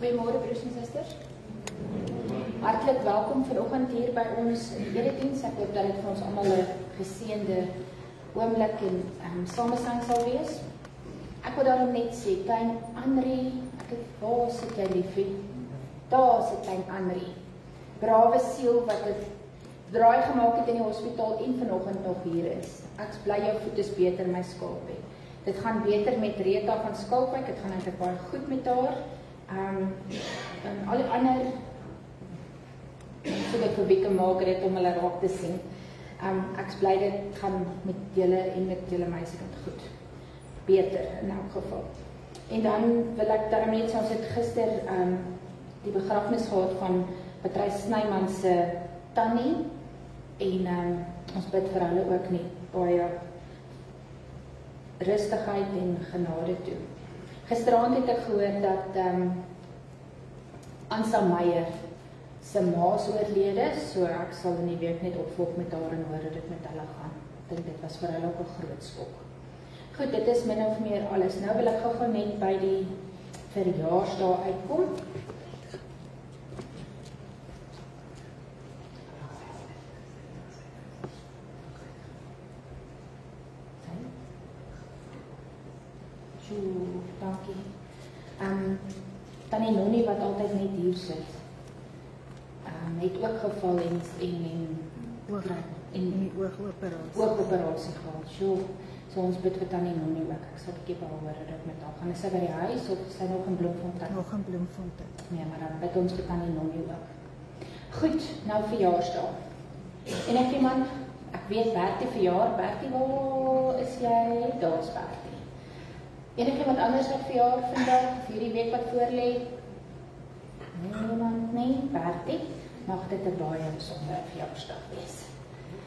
Goeiemôre broers en susters. Hartlik welkom vanoggend hier by ons erediens. Ek hoop dat dit vir ons almal 'n geseënde oomblik en samesang sal wees. Ek wil daarom net sê, klein Andrie, waar sit jy liefie? Daar sit klein Andrie. Brawe siel wat het draai gemaak het in die hospitaal en vanoggend nog hier is. Ek bly jou voet is beter my skaapie. Dit gaan beter met Rita van Skalkwyk, dit gaan eintlik baie goed met haar. En al die ander so ek vir Wieke Margaret om hulle raak te sien. Ek is bly dit gaan met julle en met julle meisikant goed. Beter in elk geval. En dan wil ek daarom net ons het gister die begrafnis gehad van Patrice Snyman se tannie en ons bid vir hulle ook nie baie rustigheid en genade toe. Gisteraand het ek gehoor dat Ansa Meyer se ma is oorlede, so ek sal in die week net opvolg met haar en hoor hoe dit met hulle gaan. Ek dink dit was vir hulle ook 'n groot skok. Goed, dit is min of meer alles. Nou wil ek gou net by die verjaarsdae uitkom. Dankie. Tannie Nonnie wat altyd net hier sit. Het ook geval en oogoperasie gehad. So ons bid vir Tannie Nonnie ook. Ek sal 'n bietjie behoor dat met haar gaan. Is sy by die huis of is sy nog in Bloemfontein? Nog in Bloemfontein. Nee, maar dan bid ons vir Tannie Nonnie ook. Goed, nou verjaarsdag. En ek iemand, ek weet Bertie verjaar. Bertie, waar is jy? Daar's Bertie. Enige iemand anders wat verjaar vandag, of hierdie week wat voorlê? Nee, niemand nie, Bertie, mag dit 'n baie besondere verjaarsdag wees.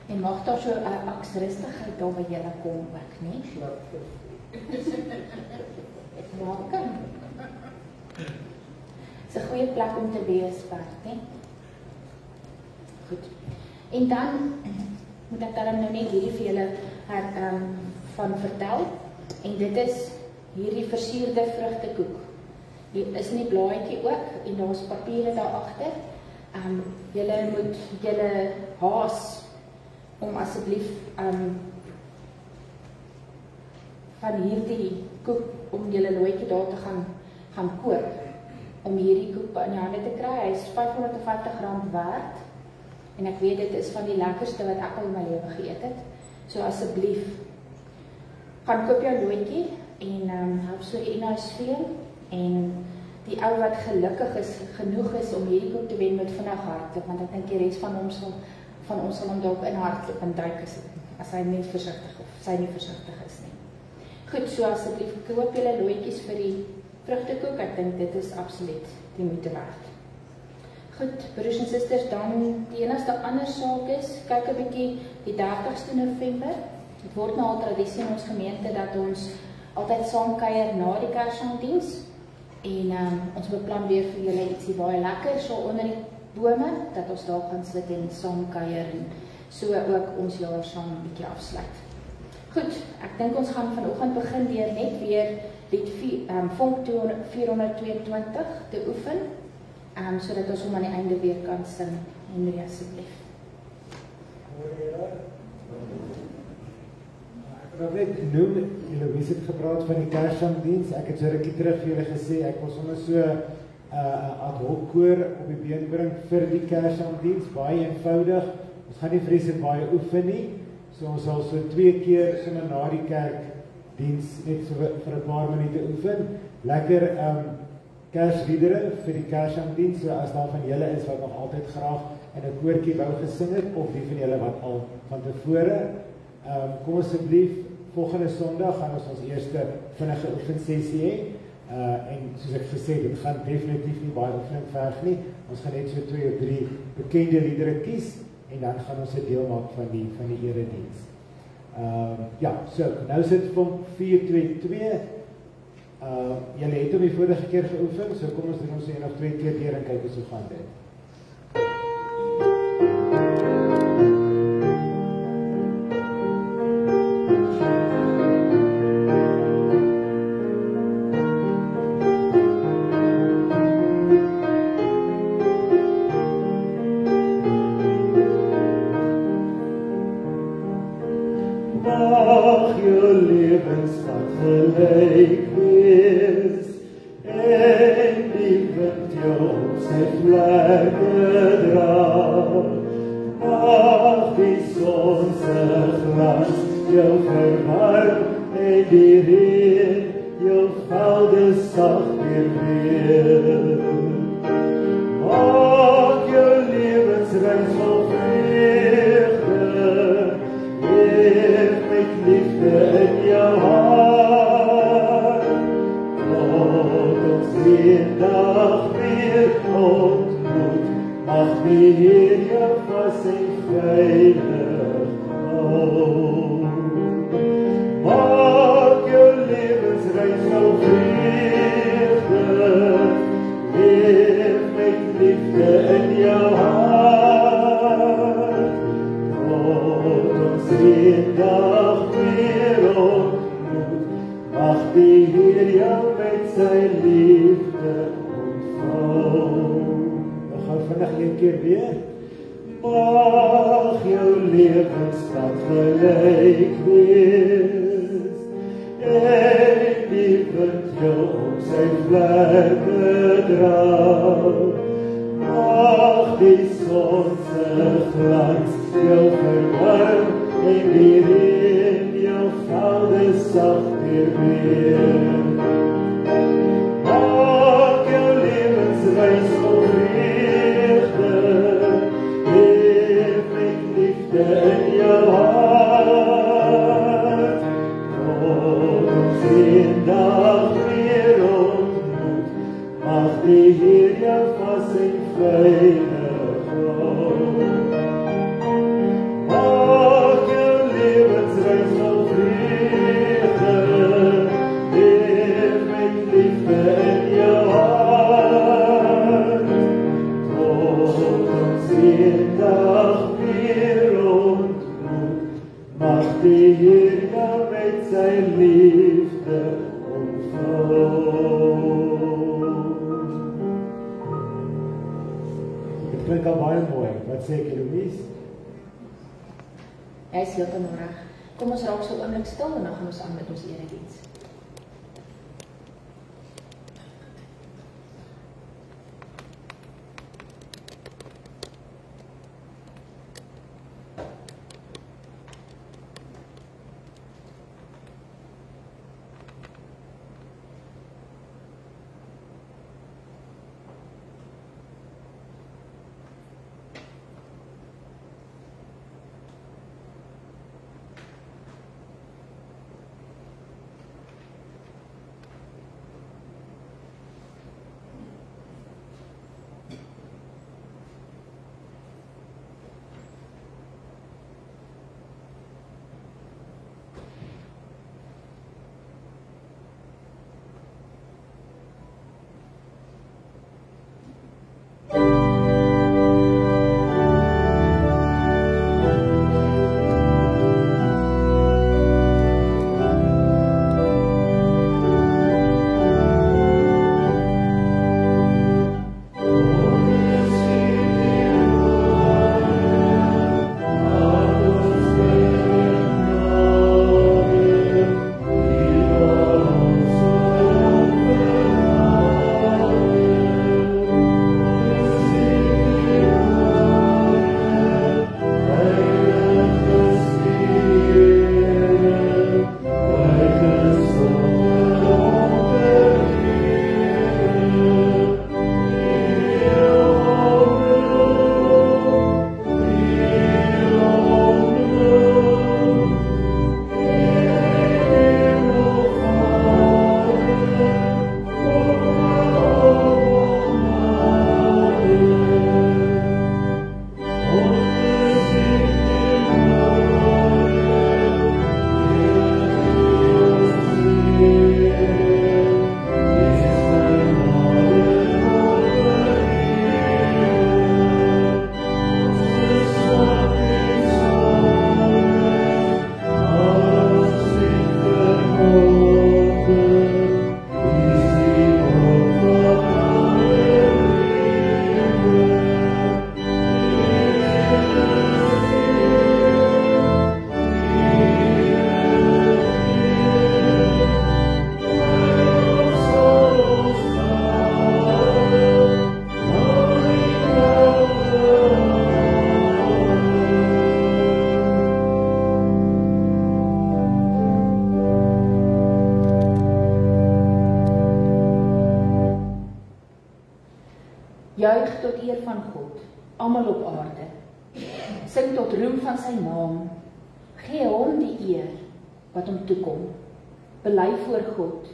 En mag daar so 'n aksrustigheid daar by julle kom ook, nie? Welkom. Dit is 'n goeie plek om te wees, Bertie. Goed. En dan moet ek dan nou net hierdie vir julle van vertel. En dit is hierdie versierde vrugtekoek. Hier is nie blaadjie ook en daar's papiere daar agter. Julle moet julle haas om asseblief van hierdie koek om julle looitjie daar te gaan koop om hierdie koek in die hande te kry. Hy is R550 werd en ek weet dit is van die lekkerste wat ek al in my lewe geëet het. So asseblief gaan koop jou looitjie en help so die NSV en die ou wat gelukkig is genoeg is om hierdie koek te wen met vinnig hardloop, want ek dink die res van ons sal hom dalk in hardloop en duik as hy nie versigtig of sy nie versigtig is nie. Goed, so asseblief koop julle looitjies vir die vrugtekoek. Ek dink dit is absoluut die moeite werd. Goed, broers en susters, dan die enigste ander saak is, kyk 'n bietjie die 30ste November. Dit word nou al tradisie in ons gemeente dat ons altyd saam kuier na die Kersdiens en ons beplan weer vir julle ietsie baie lekker so onder die bome, dat ons daar gaan sit en saam kuier en so ook ons jaar saam 'n bietjie afsluit. Goed, ek dink ons gaan vanoggend begin deur net weer lied Vonk 422 te oefen, sodat ons hom aan die einde weer kan sing. Henry, asseblief. Ek wil net noem, Louise het gepraat van die Kersdiens. Ek het so rukkie terug vir julle gesê, ek wil sommer so ad hoc koor op die been bring vir die Kersdiens, baie eenvoudig. Ons gaan nie vreeslik baie oefen nie, so ons sal so 2 keer sommer na die kerkdiens net so vir 'n paar minute oefen. Lekker Kersliedere vir die Kersdiens, so as daar van julle is wat nog altyd graag in 'n koortjie wou gesing het, of die van julle wat al van tevore, kom asseblief, volgende Sondag gaan ons eerste vinnige oefensessie hê. En soos ek gesê, dit gaan definitief nie baie oefening verg nie. Ons gaan net so 2 of 3 bekende liedere kies en dan gaan ons 'n deel maak van die erediens. Ja, so nou sit Vonk 422. Julle het hom die vorige keer geoefen, so kom ons doen ons een of 2 keer deur en kyk hoe gaan dit. Dag weer ontmoet, mag die Heer jou Hy is heeltemal reg. Kom ons raak so 'n oomblik stil en dan gaan ons aan met ons erediens. Juig tot eer van God, almal op aarde. Sing tot roem van sy naam. Gee hom die eer wat hom toekom. Bely voor God,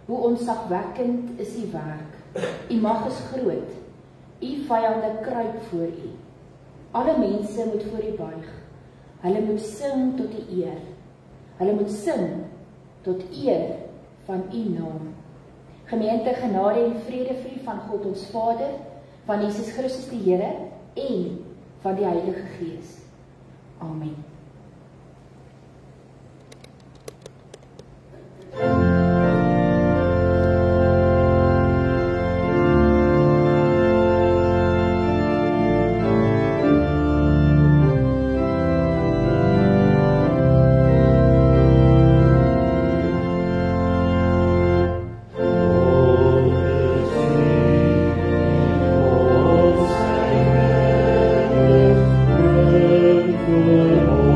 hoe ontzagwekkend is u werk. U mag is groot. U vyande kruip voor u. Alle mense moet voor u buig. Hulle moet sing tot u eer. Hulle moet sing tot eer van u naam. Gemeente, genade en vrede vir u van God ons Vader, van Jesus Christus die Here en van die Heilige Gees. Amen. Oh,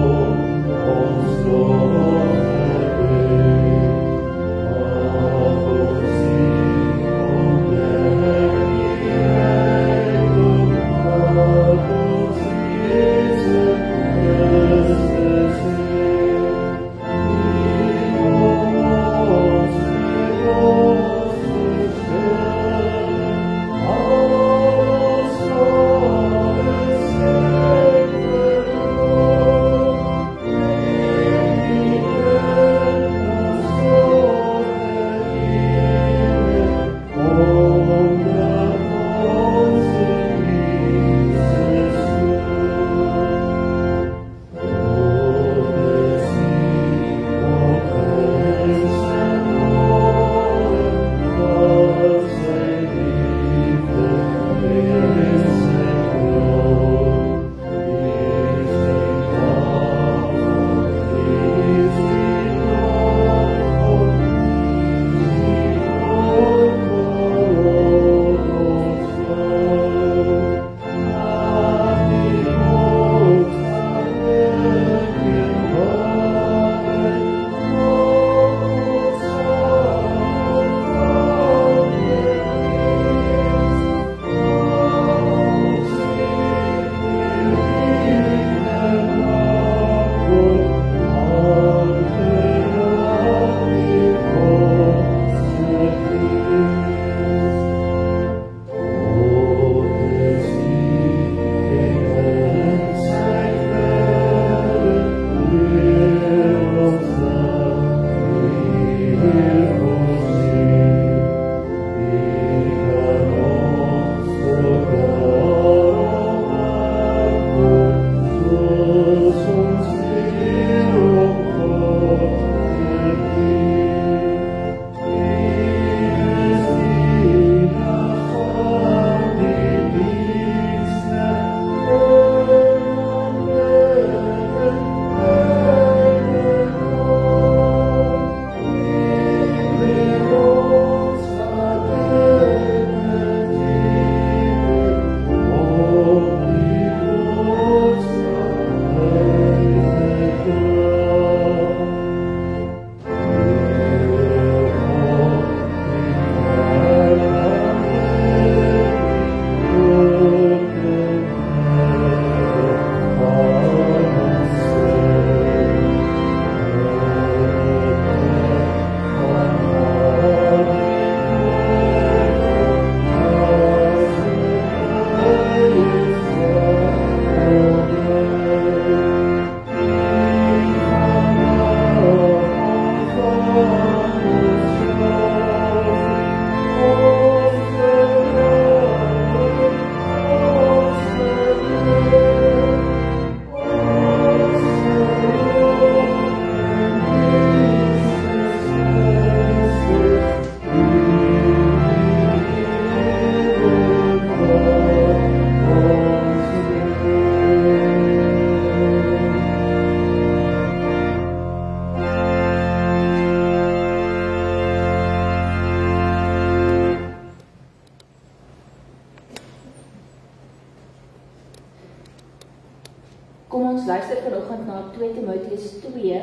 Kom ons luister vanoggend na 2 Timoteus 2,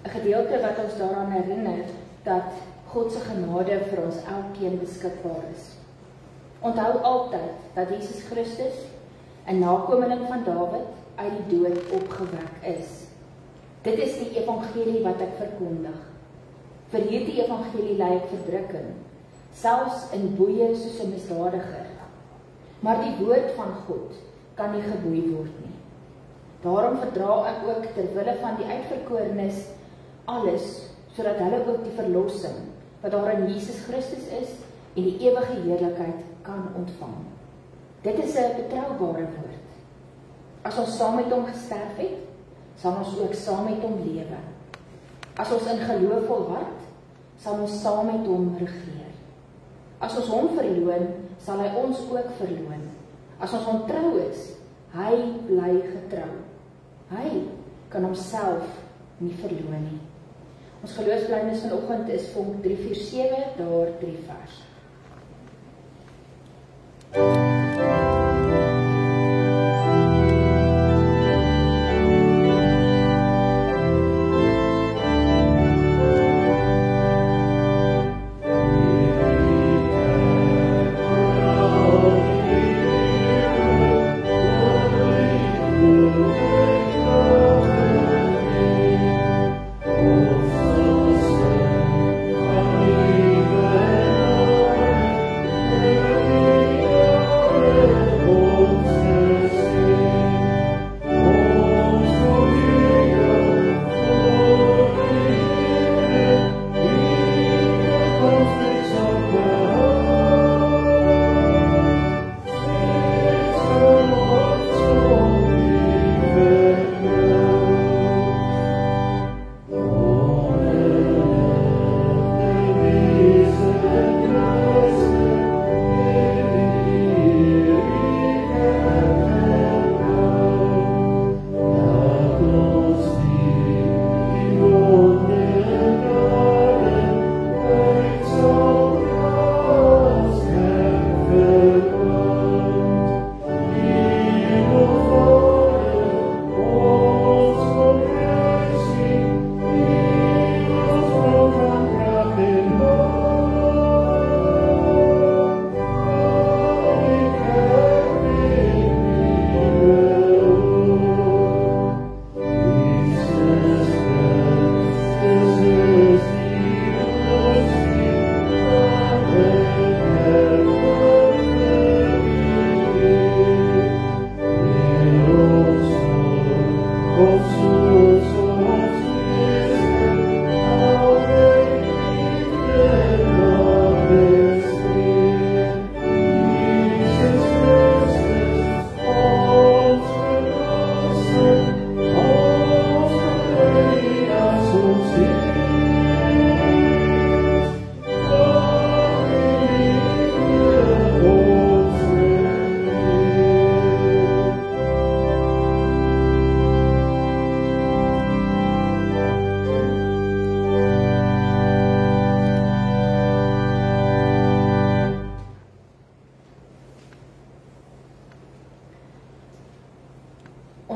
'n gedeelte wat ons daaraan herinner dat God se genade vir ons elkeen beskikbaar is. Onthou altyd dat Jesus Christus, 'n nakomeling van Dawid, uit die dood opgewek is. Dit is die evangelie wat ek verkondig. Vir hierdie evangelie ly ek verdrukking, selfs in boeye soos 'n misdadiger. Maar die woord van God kan nie geboei word nie. Daarom verdra ek ook ter wille van die uitverkorenes alles, sodat hulle ook die verlossing wat daar in Jesus Christus is en die ewige heerlikheid kan ontvang. Dit is 'n betroubare woord. As ons saam met hom gesterf het, sal ons ook saam met hom lewe. As ons in geloof volhard, sal ons saam met hom regeer. As ons hom verloon, sal hy ons ook verloon. As ons ontrou is, hy bly getrou. Hy kan homself nie verloon nie. Ons geloofsbelijdenis vanoggend is Vonk 347, daar 3 vers.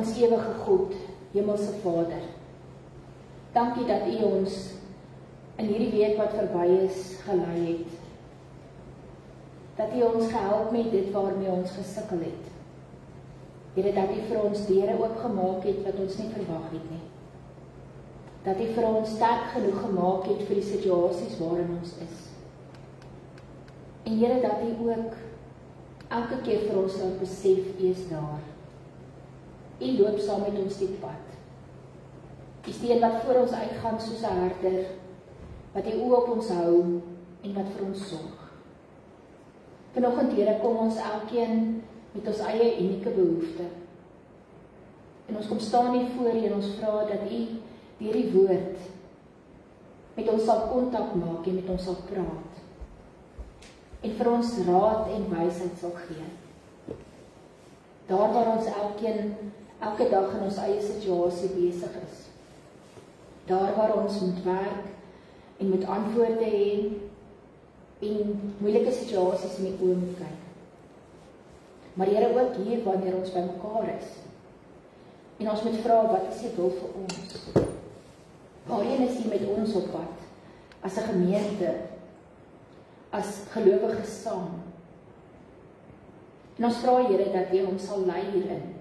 Ons ewige God, Hemelse Vader, dankie dat U ons in hierdie week wat verby is gelei het. Dat U ons gehelp met dit waarmee ons gesukkel het. Here, dat U vir ons deure oopgemaak het wat ons nie verwag het nie. Dat U vir ons sterk genoeg gemaak het vir die situasies waarin ons is. En Here, dat U ook elke keer vir ons laat besef U is daar. U loop saam met ons die pad. U is die een wat voor ons uitgaan soos 'n herder, wat die oë op ons hou en wat vir ons sorg. Vanoggend, Here, kom ons elkeen met ons eie unieke behoefte. En ons kom staan hier voor U en ons vra dat U deur die woord met ons sal kontak maak en met ons sal praat. En vir ons raad en wysheid sal gee. Daar waar ons elke dag in ons eie situasie besig is. Daar waar ons moet werk en moet antwoorde hê en moeilike situasies in die oë moet kyk. Maar Here, ook hier wanneer ons by mekaar is, En ons moet vra, wat is die wil vir ons? Waarheen is U met ons op pad? As 'n gemeente, as gelowiges saam. En ons vra Here dat U ons sal lei hierin.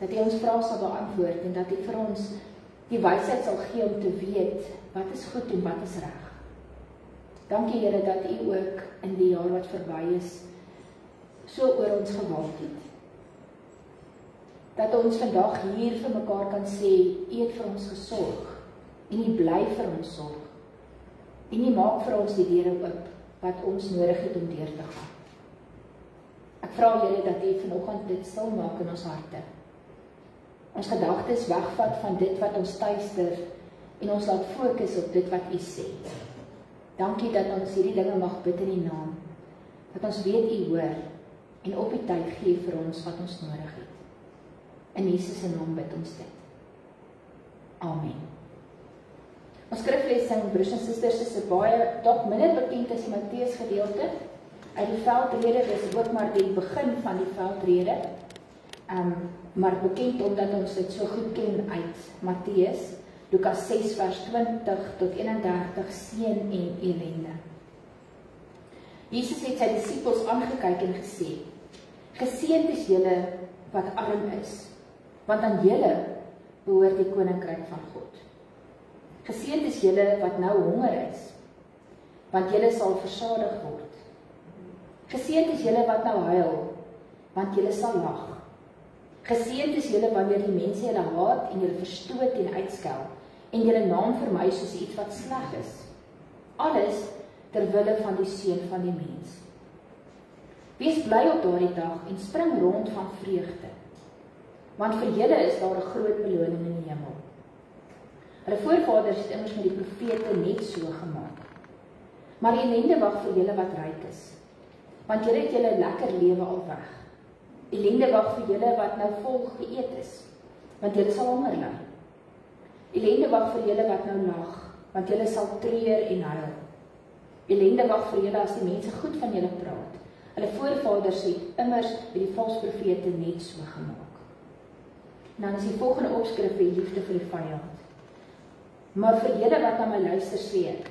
Dat U ons vrae sal beantwoord en dat U vir ons die wysheid sal gee om te weet wat is goed en wat is reg. Dankie Here dat U ook in die jaar wat verby is so oor ons gewaak het. Dat ons vandag hier vir mekaar kan sê, U het vir ons gesorg en U bly vir ons sorg. En U maak vir ons die deure oop wat ons nodig het om deur te gaan. Ek vra Here dat U vanoggend dit stil maak in ons harte. Ons gedagtes wegvat van dit wat ons tuister en ons laat fokus op dit wat U sê. Dankie dat ons hierdie dinge mag bid in die naam. Dat ons weet U hoor en op die tyd gee vir ons wat ons nodig het. In Jesus se naam bid ons dit. Amen. Ons skriflesing, broers en susters, is 'n baie dalk minder bekend as die Matteus gedeelte. Uit die veldrede, dis ook maar die begin van die veldrede. Maar bekend omdat ons dit so goed ken uit Matteus, Lukas 6 vers 20 tot 31, seën en ellende. Jesus het sy disippels aangekyk en gesê, geseënd is julle wat arm is, want aan julle behoort die koninkryk van God. Geseënd is julle wat nou honger is, want julle sal versadig word. Geseënd is julle wat nou huil, want julle sal lag. Geseënd is julle wanneer die mense julle haat en julle verstoot en uitskel en julle naam vermy soos iets wat sleg is. Alles ter wille van die Seun van die mens. Wees bly op daardie dag en spring rond van vreugde, want vir julle is daar 'n groot beloning in die hemel. Hulle voorvaders het immers met die profete net so gemaak. Maar ellende wag vir julle wat ryk is, want julle het julle lekker lewe al weg. Ellende wag vir julle wat nou vol geëet is, want julle sal honger ly. Ellende wag vir julle wat nou lag, want julle sal treur en huil. Ellende wag vir julle as die mense goed van julle praat. Hulle voorvaders het immers met die valse profete net so gemaak. En dan is die volgende opskrif die liefde vir die vyand. Maar vir julle wat na my luister sê ek,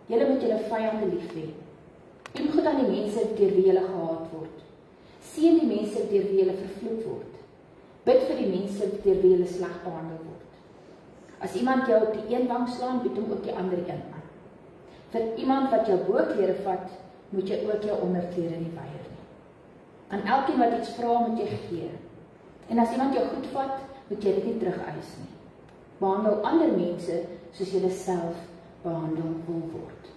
julle moet julle vyande lief hê. Doen goed aan die mense deur wie julle gehaat word. Seën die mense deur wie julle vervloek word. Bid vir die mense deur wie julle sleg behandel word. As iemand jou op die een wang slaan, bied hom ook die ander een aan. Vir iemand wat jou boklere vat, moet jy ook jou onderklere nie weier nie. Aan elkeen wat iets vra, moet jy gee. En as iemand jou goed vat, moet jy dit nie terugeis nie. Behandel ander mense soos jy self behandel wil word.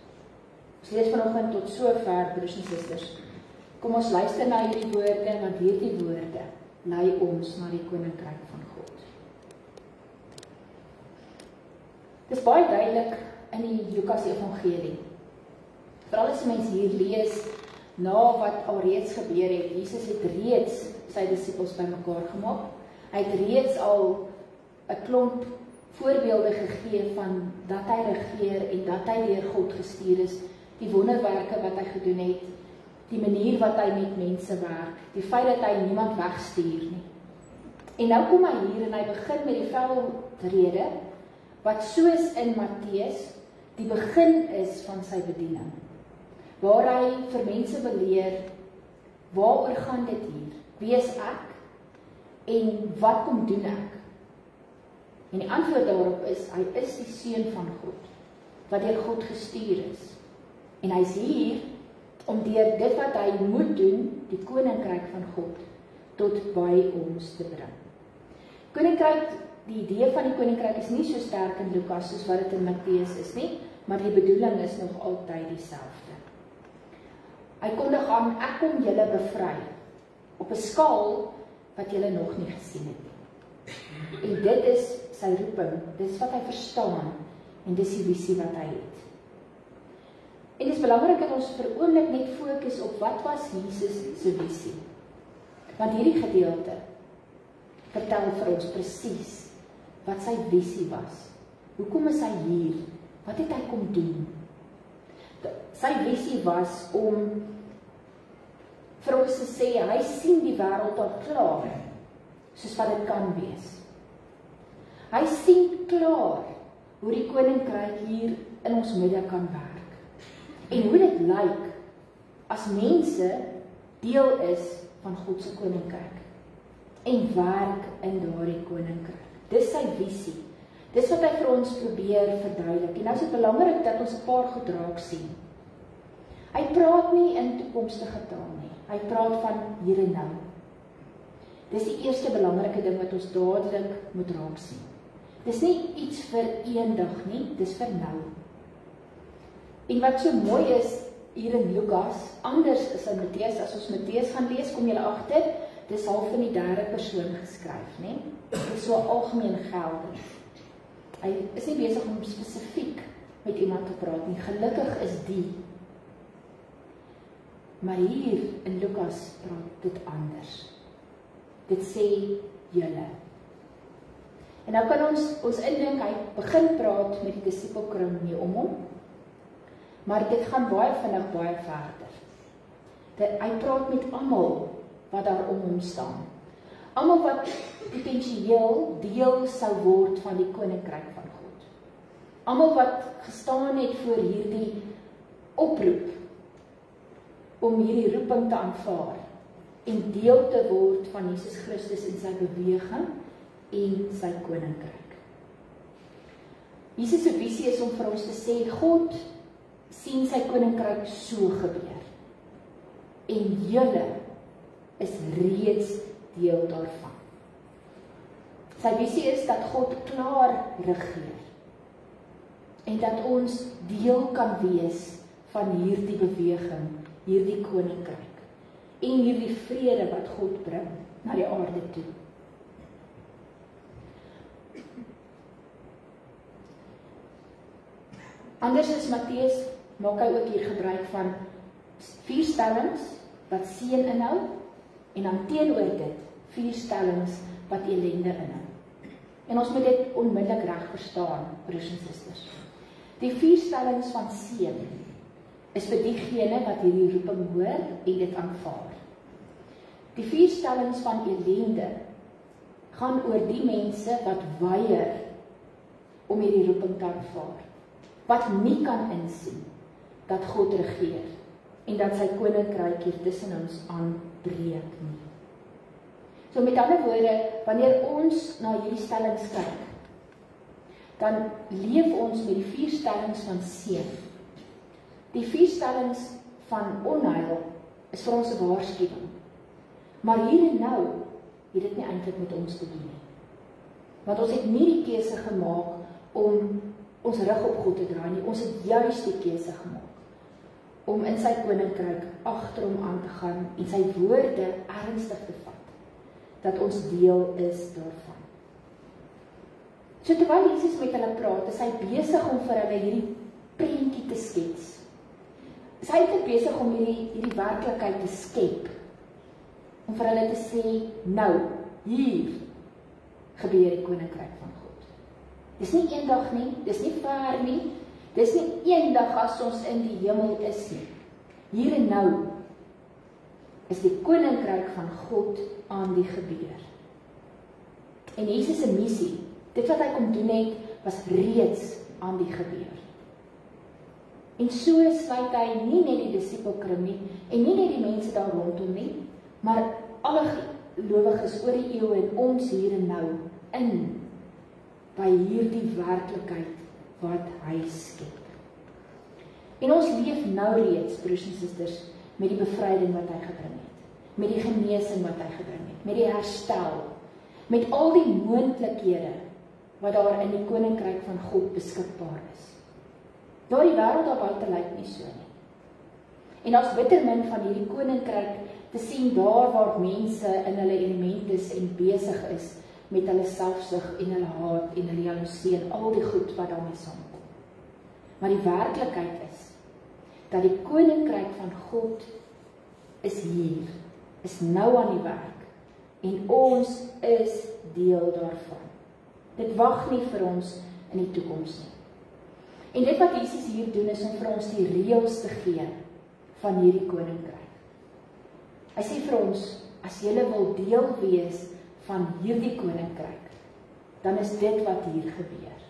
Ons lees vanoggend tot sover, broers en susters. Kom ons luister na hierdie woorde, want hierdie woorde lei ons na die koninkryk van God. Dit is baie duidelik in die Lukas Evangelie. Veral as mense hier lees, na wat al reeds gebeur het. Jesus het reeds sy disippels bymekaar gemaak. Hy het reeds al 'n klomp voorbeelde gegee van dat hy regeer en dat hy deur God gestuur is, die wonderwerke wat hy gedoen het, die manier wat hy met mense werk, die feit dat hy niemand wegstuur nie. En nou kom hy hier en hy begin met die veldrede, wat soos in Matteus die begin is van sy bediening, waar hy vir mense wil leer, waaroor gaan dit hier? Wie is ek? En wat kom doen ek? En die antwoord daarop is, hy is die Seun van God, wat deur God gestuur is. En hy is hier om deur dit wat hy moet doen, die koninkryk van God, tot by ons te bring. Koninkryk, die idee van die koninkryk is nie so sterk in Lukas soos wat dit in Matteus is nie, maar die bedoeling is nog altyd dieselfde. Hy kondig aan, ek kom julle bevry, op 'n skaal wat julle nog nie gesien het nie. En dit is sy roeping, dis wat hy verstaan, en dis die visie wat hy het. En dit is belangrik dat ons vir 'n oomblik net fokus op wat was Jesus se visie. Want hierdie gedeelte vertel vir ons presies wat sy visie was. Hoekom is hy hier? Wat het hy kom doen? Sy visie was om vir ons te sê, hy sien die wêreld al klaar, soos wat dit kan wees. Hy sien klaar hoe die koninkryk hier in ons midde kan werk. En hoe dit lyk as mense deel is van God se koninkryk en werk in daardie koninkryk. Dis sy visie. Dis wat hy vir ons probeer verduidelik. En nou is dit belangrik dat ons 'n paar goed raak sien. Hy praat nie in toekomstige taal nie. Hy praat van hier en nou. Dis die eerste belangrike ding wat ons dadelik moet raak sien. Dis nie iets vir eendag nie, dis vir nou. En wat so mooi is hier in Lukas, anders is in Matteus, as ons Matteus gaan lees, kom julle agter, dis half in die derde persoon geskryf, né? Dit is so algemeen geldig. Hy is nie besig om spesifiek met iemand te praat nie. Gelukkig is die. Maar hier in Lukas praat dit anders. Dit sê julle. En nou kan ons indink, hy begin praat met die disipelkring nie om hom, maar dit gaan baie vinnig baie verder. Hy praat met almal wat daar om hom staan. Almal wat potensieel deel sou word van die koninkryk van God. Almal wat gestaan het voor hierdie oproep om hierdie roeping te aanvaar en deel te word van Jesus Christus en sy beweging en sy koninkryk. Jesus se visie is om vir ons te sê, God sien sy koninkryk so gebeur. En julle is reeds deel daarvan. Sy visie is dat God klaar regeer en dat ons deel kan wees van hierdie beweging, hierdie koninkryk en hierdie vrede wat God bring na die aarde toe. Anders as Matteus maak hy ook hier gebruik van 4 stellings wat seën inhou en dan teenoor dit 4 stellings wat ellende inhou. En ons moet dit onmiddellik reg verstaan, broers en susters. Die 4 stellings van seën is vir diegene wat hierdie roeping hoor en dit aanvaar. Die 4 stellings van ellende gaan oor die mense wat weier om hierdie roeping te aanvaar, wat nie kan insien dat God regeer en dat sy koninkryk hier tussen ons aanbreek nie. So met ander woorde, wanneer ons na hierdie stellings kyk, dan leef ons met die 4 stellings van seën. Die 4 stellings van onheil is vir ons 'n waarskuwing. Maar hier en nou het dit nie eintlik met ons te doen nie. Want ons het nie die keuse gemaak om ons rug op God te draai nie. Ons het juis die keuse gemaak om in sy koninkryk agter hom aan te gaan en sy woorde ernstig te vat, dat ons deel is daarvan. So terwyl Jesus met hulle praat, is hy besig om vir hulle hierdie prentjie te skets. Is hy eintlik besig om hierdie werklikheid te skep, om vir hulle te sê, nou, hier gebeur die koninkryk van God. Dis nie eendag nie, dis nie ver nie, dis nie eendag as ons in die hemel is nie. Hier en nou is die koninkryk van God aan die gebeur. En Jesus se missie, dit wat hy kom doen het, was reeds aan die gebeur. En so sluit hy nie net die disipelkring nie, en nie net die mense daar rondom nie, maar alle gelowiges oor die eeue en ons hier en nou in by hierdie werklikheid wat hy skep. En ons leef nou reeds, broers en susters, met die bevryding wat hy gebring het, met die genesing wat hy gebring het, met die herstel, met al die moontlikhede wat daar in die koninkryk van God beskikbaar is. Daar die wêreld daar buite lyk nie so nie. En as bitter min van hierdie koninkryk te sien daar waar mense in hulle element is en besig is met hulle selfsug en hulle haat en hulle jaloesie en al die goed wat daarmee saamkom. Maar die werklikheid is dat die koninkryk van God is hier, is nou aan die werk en ons is deel daarvan. Dit wag nie vir ons in die toekoms nie. En dit wat Jesus hier doen is om vir ons die reëls te gee van hierdie koninkryk. Hy sê vir ons, as julle wil deel wees van hierdie koninkryk, dan is dit wat hier gebeur.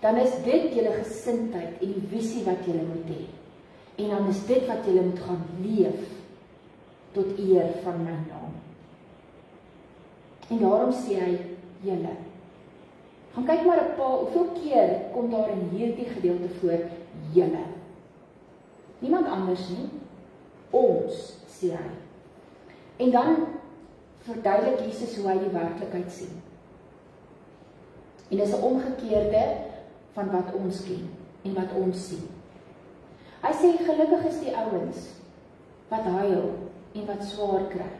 Dan is dit julle gesindheid en die visie wat julle moet hê. En dan is dit wat julle moet gaan leef tot eer van my naam. En daarom sê hy julle. Gaan kyk maar 'n paar, hoeveel keer kom daar in hierdie gedeelte voor julle. Niemand anders nie, ons, sê hy. En dan verduidelik Jesus hoe hy die werklikheid sien. En dis 'n omgekeerde van wat ons ken en wat ons sien. Hy sê gelukkig is die ouens wat huil en wat swaar kry.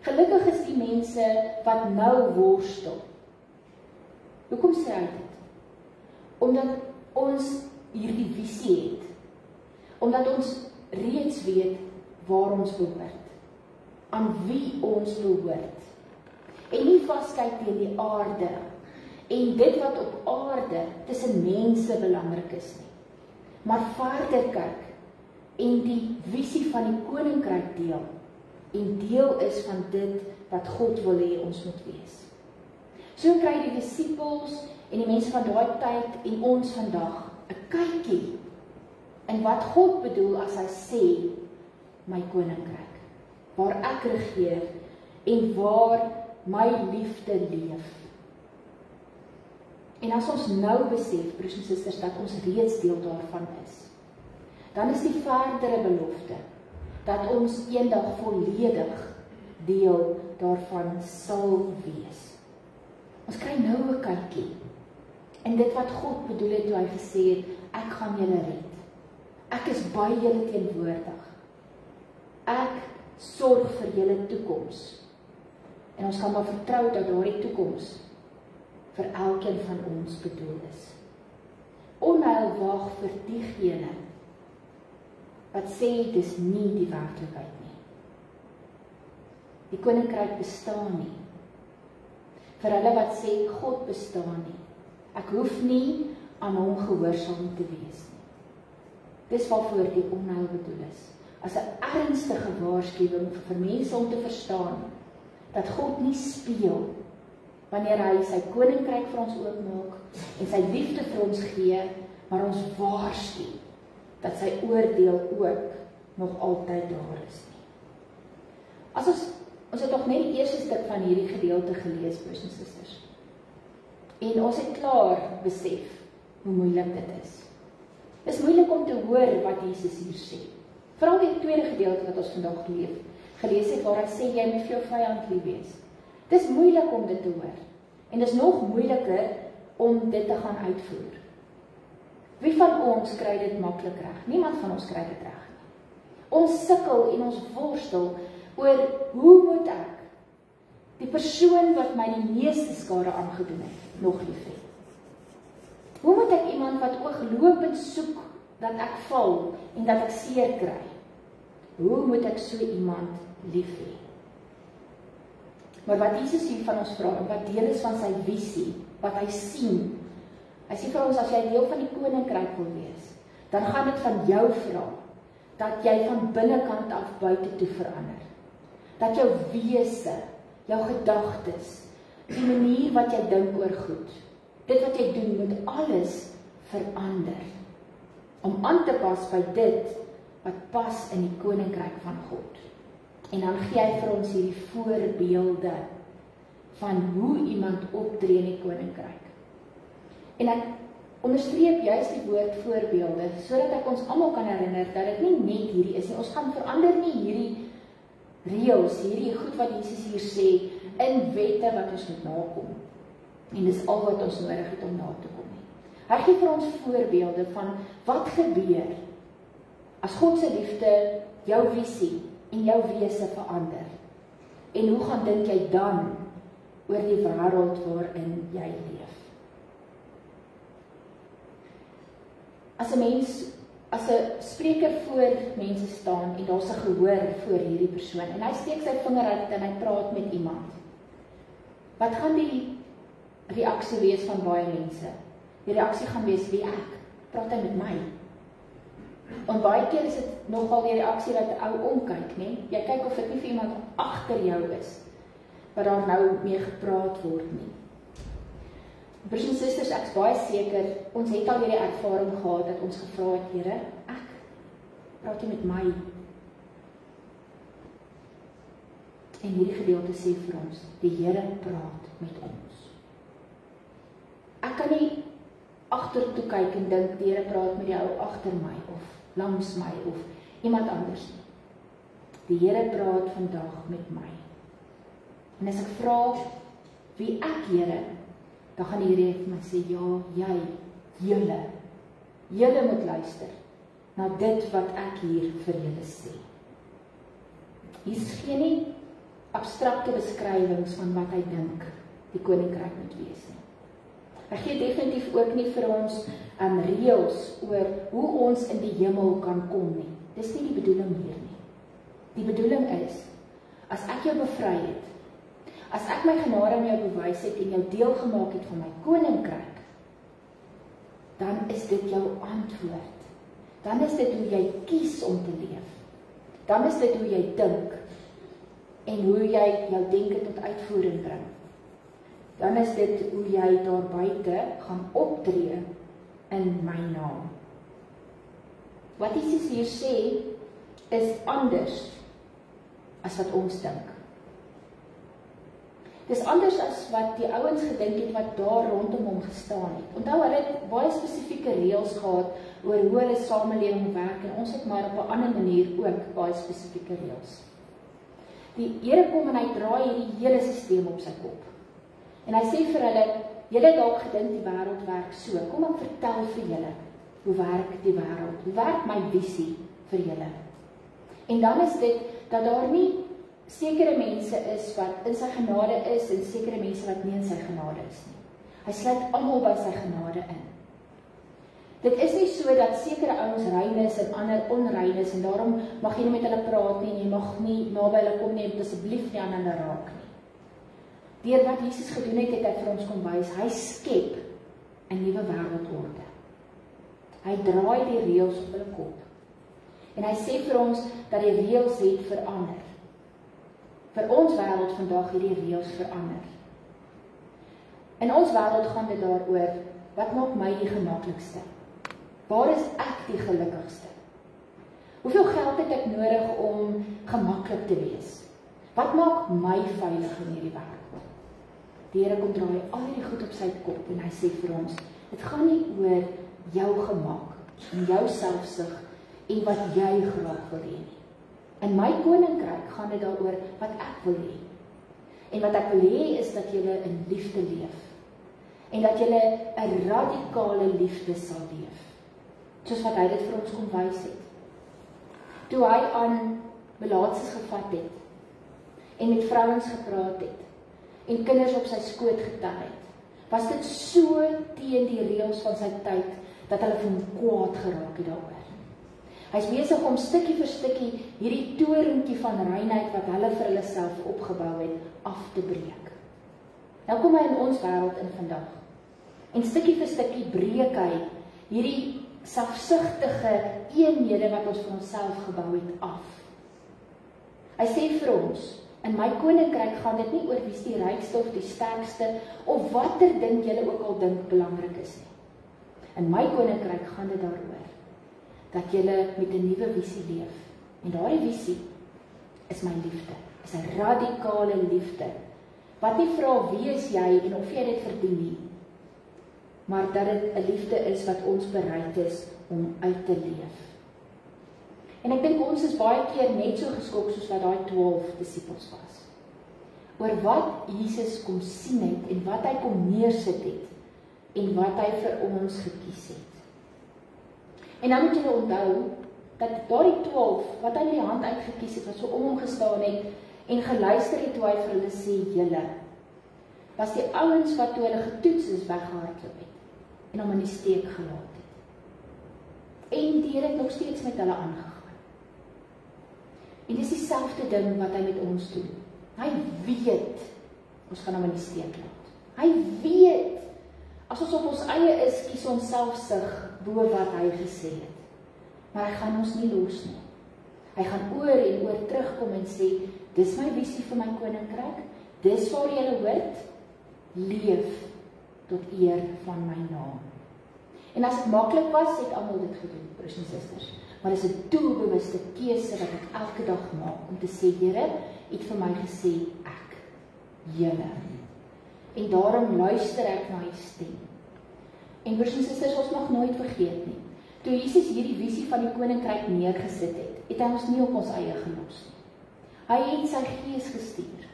Gelukkig is die mense wat nou worstel. Hoekom sê hy dit? Omdat ons hierdie visie het. Omdat ons reeds weet waar ons behoort. Aan wie ons behoort. En nie vaskyk teen die aarde. En dit wat op aarde tussen mense belangrik is nie. Maar verder kyk en die visie van die koninkryk deel. En deel is van dit wat God wil hê ons moet wees. So kry die disippels en die mense van daai tyd en ons vandag 'n kykie in wat God bedoel as hy sê my koninkryk, waar ek regeer en waar my liefde leef. En as ons nou besef, broers en susters, dat ons reeds deel daarvan is, dan is die verdere belofte dat ons eendag volledig deel daarvan sal wees. Ons kry nou 'n kykie in dit wat God bedoel het toe hy gesê het, ek gaan julle red. Ek is by julle teenwoordig. Ek sorg vir julle toekoms. En ons kan maar vertrou dat daardie toekoms vir elkeen van ons bedoel is. Onheil wag vir diegene wat sê dis nie die werklikheid nie. Die koninkryk bestaan nie. Vir hulle wat sê God bestaan nie. Ek hoef nie aan hom gehoorsaam te wees nie. Dis waarvoor die onheil bedoel is. As 'n ernstige waarskuwing vir mense om te verstaan dat God nie speel wanneer hy sy koninkryk vir ons oopmaak en sy liefde vir ons gee, maar ons waarsku dat sy oordeel ook nog altyd daar is nie. As ons het nog net die eerste stuk van hierdie gedeelte gelees, broers en susters. En ons het klaar besef hoe moeilik dit is. Dit is moeilik om te hoor wat Jesus hier sê. Veral die tweede gedeelte wat ons vandag gelees het, waar hy sê jy moet vir jou vyand lief wees. Dit is moeilik om dit te hoor. En dit is nog moeiliker om dit te gaan uitvoer. Wie van ons kry dit maklik reg? Niemand van ons kry dit reg nie. Ons sukkel en ons worstel oor hoe moet ek die persoon wat my die meeste skade aangedoen het, nog lief hê? Hoe moet ek iemand wat ooglopend soek dat ek val en dat ek seer kry? Hoe moet ek so iemand lief hê? Maar wat Jesus hier van ons vra, en wat deel is van sy visie, wat hy sien, hy sê vir ons, as jy deel van die koninkryk wil wees, dan gaan dit van jou vra, dat jy van binnekant af buite toe verander. Dat jou wese, jou gedagtes, die manier wat jy dink oor goed, dit wat jy doen, moet alles verander, om aan te pas by dit, wat pas in die koninkryk van God. En dan gee hy vir ons hierdie voorbeelde van hoe iemand optree in die koninkryk. En ek onderstreep juist die woord voorbeelde, sodat ek ons almal kan herinner dat dit nie net hierdie is nie. Ons gaan verander nie hierdie reëls, hierdie goed wat Jesus hier sê, in wette wat ons moet nakom. En dis al wat ons nodig het om na te kom nie. Hy gee vir ons voorbeelde van wat gebeur as God se liefde jou visie en jou wese verander. En hoe gaan dink jy dan oor die wêreld waarin jy leef? As 'n spreker voor mense staan en daar's 'n gehoor voor hierdie persoon en hy steek sy vinger uit en hy praat met iemand, wat gaan die reaksie wees van baie mense? Die reaksie gaan wees, wie ek? Praat hy met my? En baie keer is dit nogal die reaksie dat 'n ou omkyk, né? Jy kyk of dit nie vir iemand agter jou is wat daar nou mee gepraat word nie. Broers en susters, ek is baie seker, ons het al hierdie ervaring gehad, dat ons gevra het, Here, ek praat jy met my. En hierdie gedeelte sê vir ons, die Here praat met ons. Ek kan nie agtertoe kyk en dink, die Here praat met die ou agter my, of langs my, of iemand anders nie. Die Here praat vandag met my. En as ek vra, wie ek, Here, dan gaan die Here vir my sê, ja, julle moet luister na dit wat ek hier vir julle sê. Hier is geen abstrakte beskrywings van wat hy dink die koninkryk moet wees nie. Hy gee definitief ook nie vir ons reëls oor hoe ons in die hemel kan kom nie. Dis nie die bedoeling hier nie. Die bedoeling is, as ek jou bevry het, as ek my genade aan jou bewys het en jou deel gemaak het van my koninkryk, dan is dit jou antwoord. Dan is dit hoe jy kies om te leef. Dan is dit hoe jy dink en hoe jy jou denke tot uitvoering bring. Dan is dit hoe jy daar buite gaan optree in my naam. Wat Jesus hier sê, is anders as wat ons dink. Dis anders as wat die ouens gedink het wat daar rondom hom gestaan het. Onthou, hulle het baie spesifieke reëls gehad oor hoe hulle samelewing werk en ons het maar op 'n ander manier ook baie spesifieke reëls. Die Here kom en hy draai hierdie hele stelsel op sy kop. En hy sê vir hulle, julle het dalk gedink die wêreld werk so. Kom ek vertel vir julle, hoe werk die wêreld? Hoe werk my visie vir julle? En dan is dit, dat daar nie sekere mense is wat in sy genade is, en sekere mense wat nie in sy genade is nie. Hy sluit almal by sy genade in. Dit is nie so dat sekere ouens rein is en ander onrein is, en daarom mag jy nie met hulle praat nie, en jy mag nie naby hulle kom nie, en asseblief nie aan hulle raak nie. Deur wat Jesus gedoen het, het hy vir ons kom wys, hy skep 'n nuwe wêreldorde. Hy draai die reëls op hulle kop. En hy sê vir ons dat die reëls het verander. Vir ons wêreld vandag het die reëls verander. In ons wêreld gaan dit daaroor, wat maak my die gemaklikste? Waar is ek die gelukkigste? Hoeveel geld het ek nodig om gemaklik te wees? Wat maak my veilig in hierdie wêreld? Die Here kom draai al hierdie goed op sy kop en hy sê vir ons, dit gaan nie oor jou gemak en jou selfsug en wat jy graag wil hê nie. In my koninkryk gaan dit daaroor wat ek wil hê. En wat ek wil hê is dat julle in liefde leef. En dat julle 'n radikale liefde sal leef. Soos wat hy dit vir ons kom wys het. Toe hy aan melaatses gevat het en met vrouens gepraat het en kinders op sy skoot getel het, was dit so teen die reëls van sy tyd dat hulle vir hom kwaad geraak het daaroor. Hy's besig om stukkie vir stukkie hierdie torentjie van reinheid wat hulle vir hulle self opgebou het, af te breek. Nou kom hy in ons wêreld in vandag. En stukkie vir stukkie breek hy hierdie selfsugtige eenhede wat ons vir onsself gebou het af. Hy sê vir ons, in my koninkryk gaan dit nie oor wie's die rykste of die sterkste of watter ding julle ook al dink belangrik is nie. In my koninkryk gaan dit daaroor dat julle met 'n nuwe visie leef. En daardie visie is my liefde. Is 'n radikale liefde wat nie vra wie is jy en of jy dit verdien nie, maar dat dit 'n liefde is wat ons bereid is om uit te leef. En ek dink ons is baie keer net so geskok soos wat daai 12 disippels was. Oor wat Jesus kom sien het en wat hy kom neersit het en wat hy vir ons gekies het. En dan moet julle onthou dat daardie 12 wat hy met die hand uitgekies het, wat so om hom gestaan het en geluister het toe hy vir hulle sê julle, was die ouens wat toe hulle getoets is weggehardloop het en hom in die steek gelaat het. En die Here het nog steeds met hulle aangegaan. En dis dieselfde ding wat hy met ons doen. Hy weet ons gaan hom in die steek laat. Hy weet as ons op ons eie is, kies ons selfsug bo wat hy gesê het. Maar hy gaan ons nie los nie. Hy gaan oor en oor terugkom en sê, dis my visie vir my koninkryk, dis waar julle hoort, leef tot eer van my naam. En as dit maklik was, het almal dit gedoen, broers en susters. Maar dit is 'n doelbewuste keuse wat ek elke dag maak om te sê, Here, U het vir my gesê, ek, julle. En daarom luister ek na U stem. En broers en susters, ons mag nooit vergeet nie. Toe Jesus hierdie visie van die koninkryk neergesit het, het hy ons nie op ons eie gelos nie. Hy het sy gees gestuur,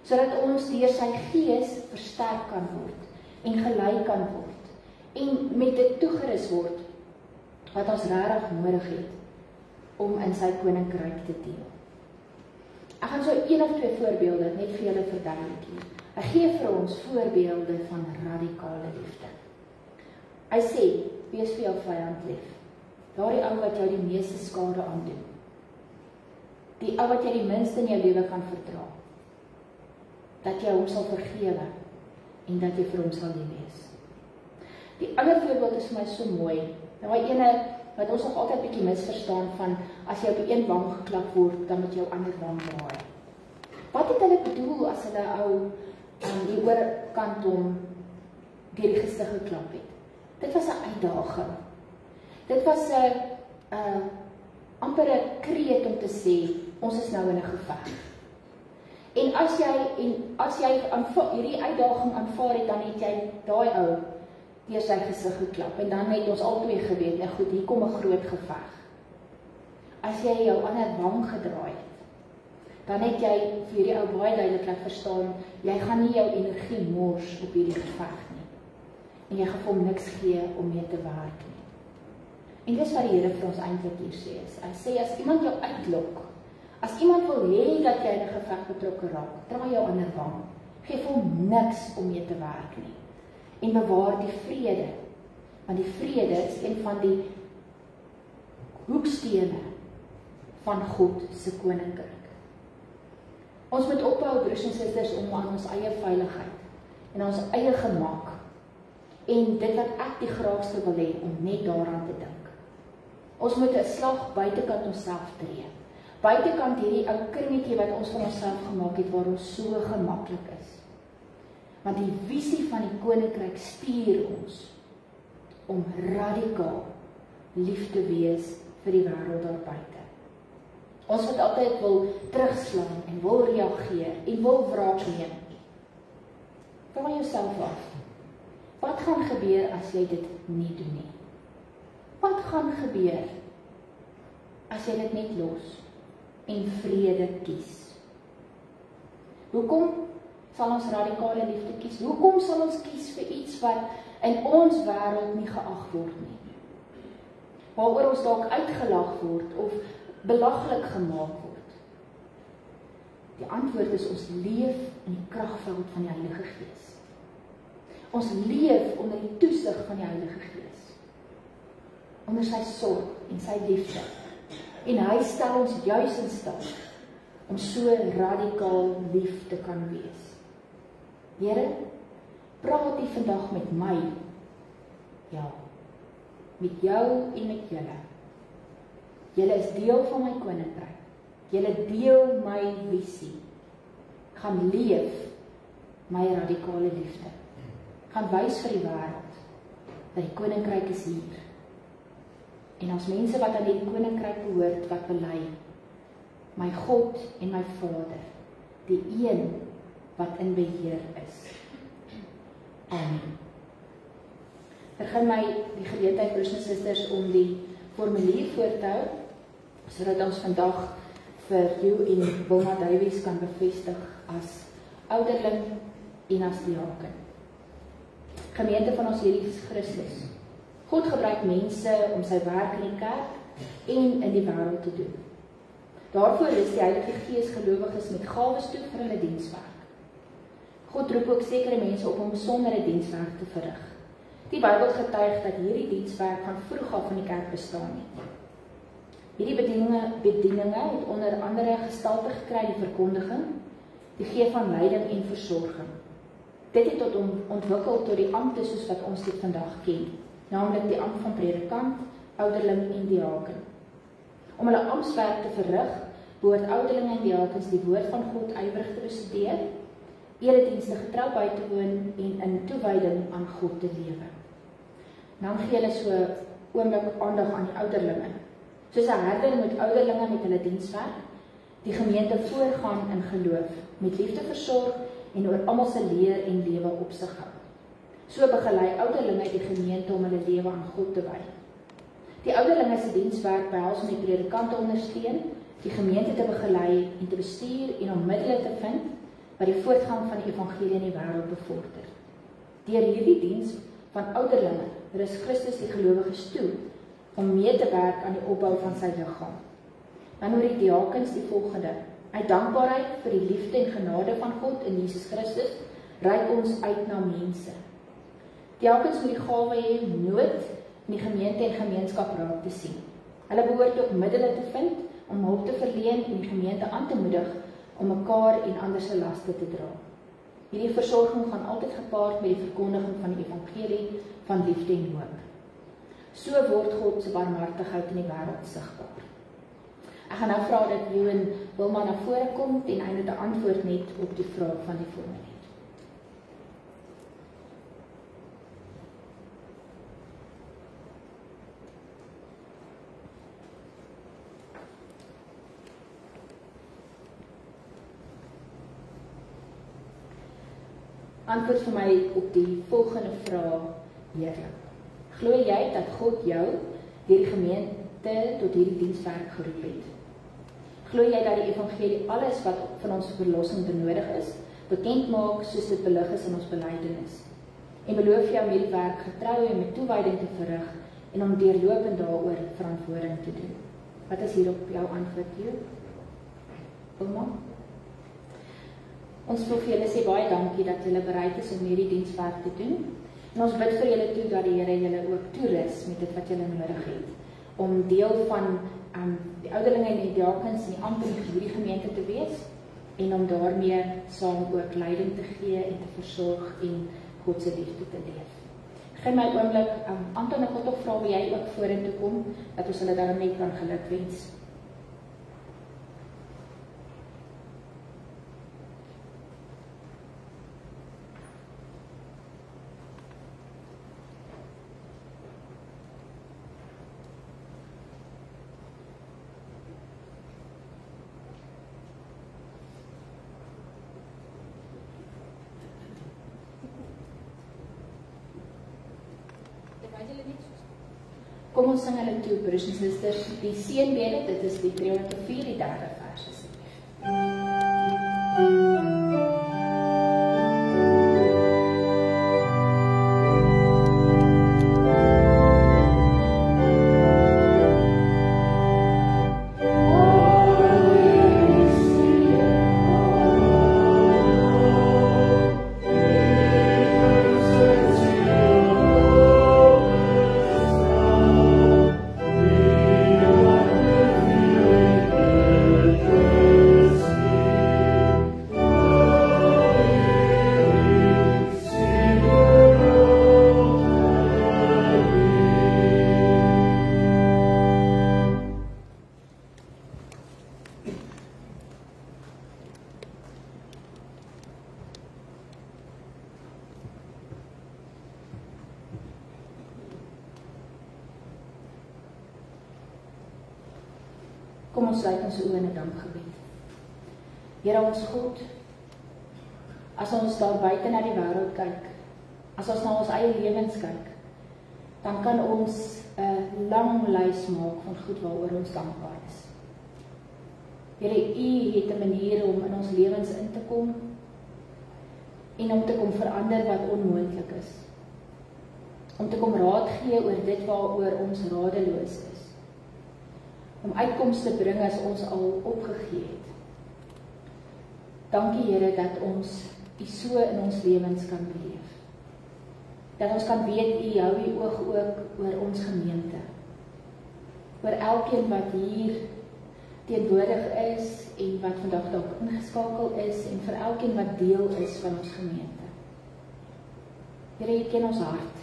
sodat ons deur sy gees versterk kan word en gelei kan word en met dit toegerus word wat ons regtig nodig het om in sy koninkryk te deel. Ek gaan so 1 of 2 voorbeelde net vir julle verduidelik hier. Hy gee vir ons voorbeelde van radikale liefde. Hy sê, wees vir jou vyand lief. Daardie ou wat jou die meeste skade aandoen. Die ou wat jy die minste in jou lewe kan verdra. Dat jy hom sal vergewe en dat jy vir hom sal lief wees. Die ander voorbeeld is vir my so mooi. Daai ene wat ons nog altyd bietjie misverstaan van as jy op die een wang geklap word, dan moet jou ander wang draai. Wat het hulle bedoel as hulle ou aan die oorkant hom deur die gesig geklap het? Dit was 'n uitdaging. Dit was 'n amper 'n kreet om te sê, ons is nou in 'n geveg. En as jy hierdie uitdaging aanvaar het, dan het jy daai ou deur sy gesig geklap. En dan het ons albei geweet, nou goed, hier kom 'n groot geveg. As jy jou ander wang gedraai het, dan het jy vir hierdie ou baie duidelik laat verstaan, jy gaan nie jou energie mors op hierdie geveg nie. En jy gaan vir hom niks gee om mee te werk nie. En dis wat die Here vir ons eintlik hier sê. Hy sê, as iemand jou uitlok, as iemand wil hê dat jy in 'n geveg betrokke raak, draai jou ander wang. Geef vir hom niks om mee te werk nie. En bewaar die vrede. Want die vrede is een van die hoekstene van God se koninkryk. Ons moet ophou, broers en susters, om aan ons eie veiligheid en ons eie gemak en dit wat ek die graagste wil hê, om net daaraan te dink. Ons moet 'n slag buitekant onsself tree. Buitekant hierdie ou kringetjie wat ons van onsself gemaak het, waar ons so gemaklik is. Want die visie van die koninkryk stuur ons om radikaal lief te wees vir die wêreld daar buite. Ons wat altyd wil terugslaan en wil reageer en wil wraak neem. Vra jouself af. Wat gaan gebeur as jy dit nie doen nie? Wat gaan gebeur as jy dit net los en vrede kies? Hoekom sal ons radikale liefde kies? Hoekom sal ons kies vir iets wat in ons wêreld nie geag word nie? Waaroor ons dalk uitgelag word of belaglik gemaak word? Die antwoord is, ons leef in die kragveld van die Heilige Gees. Ons leef onder die toesig van die Heilige Gees. Onder sy sorg en sy liefde. En hy stel ons juis in staat om so radikaal lief te kan wees. Here, praat U vandag met my. Ja, met jou en met julle. Julle is deel van my koninkryk. Julle deel my visie. Gaan leef my radikale liefde. Gaan wys vir die wêreld dat die koninkryk is hier. En as mense wat aan die koninkryk behoort, wat bely, my God en my Vader, die een wat in beheer is. Amen. Vergun my die geleentheid, broers en susters, om die formulier voor te hou, sodat ons vandag vir jou en Wilma Davies kan bevestig as ouderling en as diaken. Gemeente van ons Here Jesus Christus. God gebruik mense om sy werk in die kerk en in die wêreld te doen. Daarvoor is die Heilige Gees gelowiges met gawes toe vir hulle dienswerk. God roep ook sekere mense op om besondere dienswerk te verrig. Die Bybel getuig dat hierdie dienswerk van vroeg af in die kerk bestaan het. Hierdie bedieninge het onder andere gestalte gekry die verkondiging, die gee van leiding en versorging. Dit het tot ontwikkel tot die ampte soos wat ons dit vandag ken, naamlik die ampt van predikant, ouderling en diaken. Om hulle amptswerk te verrig, behoort ouderlinge en diakens die woord van God ywerig te bestudeer eredienste getrou by te woon en in toewyding aan God te lewe. Dan gee hulle so oomblik aandag aan die ouderlinge. Soos 'n herder moet ouderlinge met hulle dienswerk die gemeente voorgaan in geloof, met liefde versorg en oor almal se leer en lewe opsig hou. So begelei ouderlinge die gemeente om hulle lewe aan God te wy. Die ouderlinge se dienswerk behels om die predikant te ondersteun, die gemeente te begelei en te bestuur en om middele te vind wat die voortgang van die evangelie in die wêreld bevorder. Deur hierdie diens van ouderlinge rus Christus die gelowiges toe om mee te werk aan die opbou van sy liggaam. Dan oor die diakens die volgende: uit dankbaarheid vir die liefde en genade van God in Jesus Christus reik ons uit na mense. Diakens moet die gawe hê om nood in die gemeente en gemeenskap raak te sien. Hulle behoort ook middele te vind om hulp te verleen en die gemeente aan te moedig om mekaar en ander se laste te dra. Hierdie versorging gaan altyd gepaard met die verkondiging van die evangelie van liefde en hoop. So word God se barmhartigheid in die wêreld sigbaar. Ek gaan nou vra dat jy en Wilma na vore kom ten einde te antwoord net op die vraag van die formulier. Antwoord vir my op die volgende vraag, heerlik. Glo jy dat God jou deur die gemeente tot hierdie dienswerk geroep het? Glo jy dat die evangelie alles wat van ons verlossing benodig is, bekend maak soos dit belig is in ons belydenis? En beloof jy om hierdie werk getrou en met toewyding te verrig en om deurlopend daaroor verantwoording te doen? Wat is hierop jou antwoord, Jo? Wilma? Ons wil vir julle sê baie dankie dat julle bereid is om hierdie dienswerk te doen. En ons bid vir julle toe dat die Here julle ook toerus met dit wat julle nodig het, om deel van die ouderlinge en die diakens en die amper in hierdie gemeente te wees, en om daarmee saam ook leiding te gee en te versorg en God se liefde te leef. Geen my oomblik, Anton, ek wil tog vra, wil jy ook vorentoe kom, dat ons hulle daarom net kan gelukwens. Kom ons sing hulle toe, broers en susters, die seënbede, dit is die 304, die 3de vers asseblief. Kom ons sluit ons oë in 'n dankgebed. Here ons God, as ons daar buite na die wêreld kyk, as ons na ons eie lewens kyk, dan kan ons 'n lang lys maak van goed waaroor ons dankbaar is. Here, U het 'n manier om in ons lewens in te kom en om te kom verander wat onmoontlik is. Om te kom raad gee oor dit waaroor ons radeloos is. Om uitkomste te bring as ons al opgegee het. Dankie Here dat ons U so in ons lewens kan beleef. Dat ons kan weet U hou U oog ook oor ons gemeente. Oor elkeen wat hier teenwoordig is en wat vandag dalk ingeskakel is en vir elkeen wat deel is van ons gemeente. Here, U ken ons hart.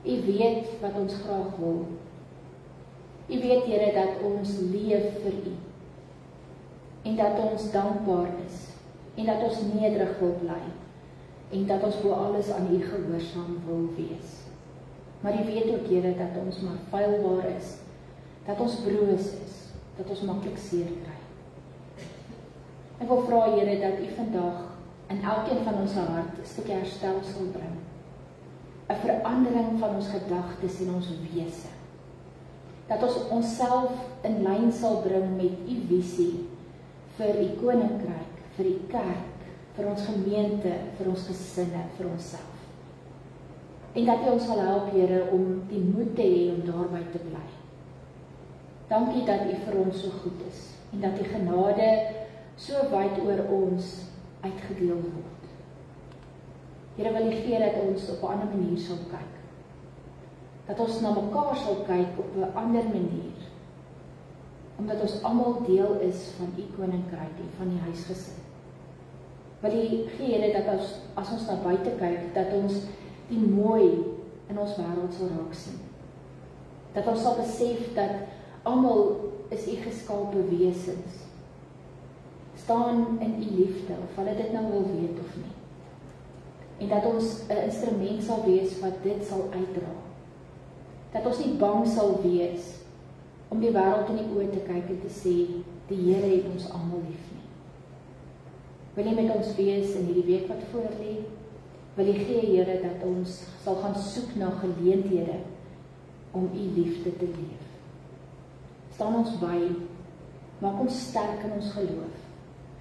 U weet wat ons graag wil. U weet, Here, dat ons leef vir U en dat ons dankbaar is en dat ons nederig wil bly, en dat ons bo alles aan U gehoorsaam wil wees. Maar U weet ook, Here, dat ons maar feilbaar is, dat ons broos is, dat ons maklik seer kry. Ek wil vra, Here, dat U vandag in elkeen van ons hart 'n stukkie herstel sal bring. 'n Verandering van ons gedagtes en ons wese. Dat ons onsself in lyn sal bring met U visie vir U koninkryk, vir U kerk, vir ons gemeente, vir ons gesinne, vir onsself. En dat U ons sal help, Here, om die moed te hê om daarby te bly. Dankie dat U vir ons so goed is en dat U genade so wyd oor ons uitgedeel word. Here, wil U gee dat ons op 'n ander manier sal kyk. Dat ons na mekaar sal kyk op 'n ander manier. Omdat ons almal deel is van U koninkryk en van die huisgesin. Wil U gee, Here, dat as ons na buite kyk, dat ons die mooi in ons wêreld sal raak sien. Dat ons sal besef dat almal is U geskape wesens. Staan in U liefde, of hulle dit nou wil weet of nie. En dat ons 'n instrument sal wees wat dit sal uitdra. Dat ons nie bang sal wees om die wêreld in die oë te kyk en te sê, die Here het ons almal lief nie. Wil U met ons wees in hierdie week wat voor lê? Wil U gee, Here, dat ons sal gaan soek na geleenthede om U liefde te leef. Staan ons by, maak ons sterk in ons geloof.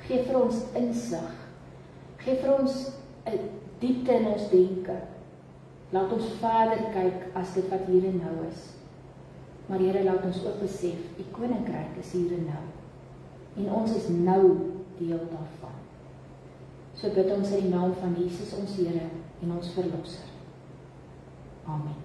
Geef vir ons insig. Geef vir ons 'n diepte in ons denke. Laat ons verder kyk as dit wat hier en nou is. Maar Here, laat ons ook besef, U koninkryk is hier en nou. En ons is nou deel daarvan. So bid ons in die naam van Jesus, ons Here en ons Verlosser. Amen.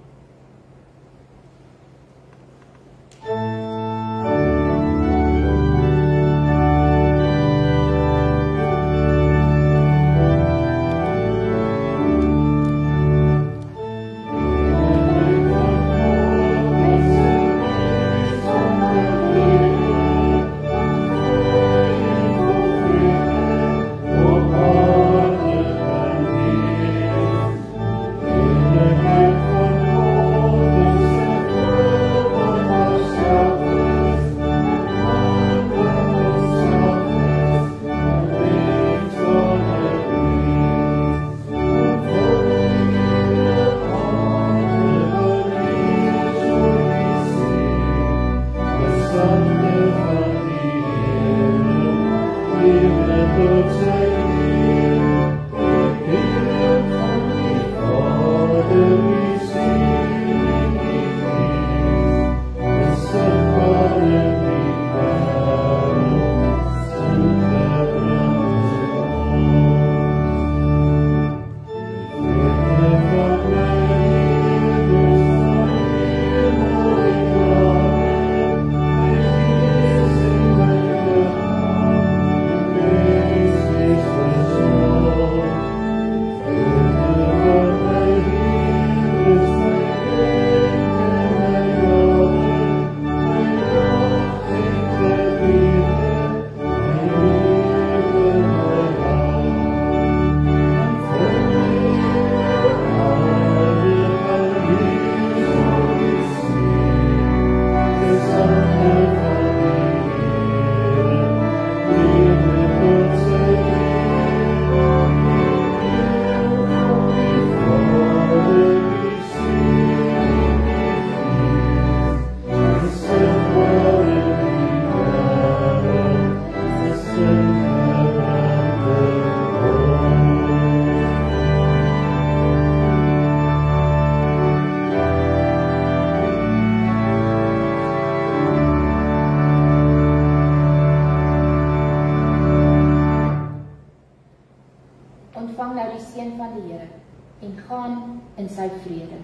In sy vrede.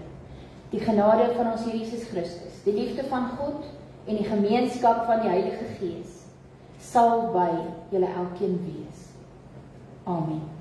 Die genade van ons Here Jesus Christus, die liefde van God en die gemeenskap van die Heilige Gees sal by julle elkeen wees. Amen.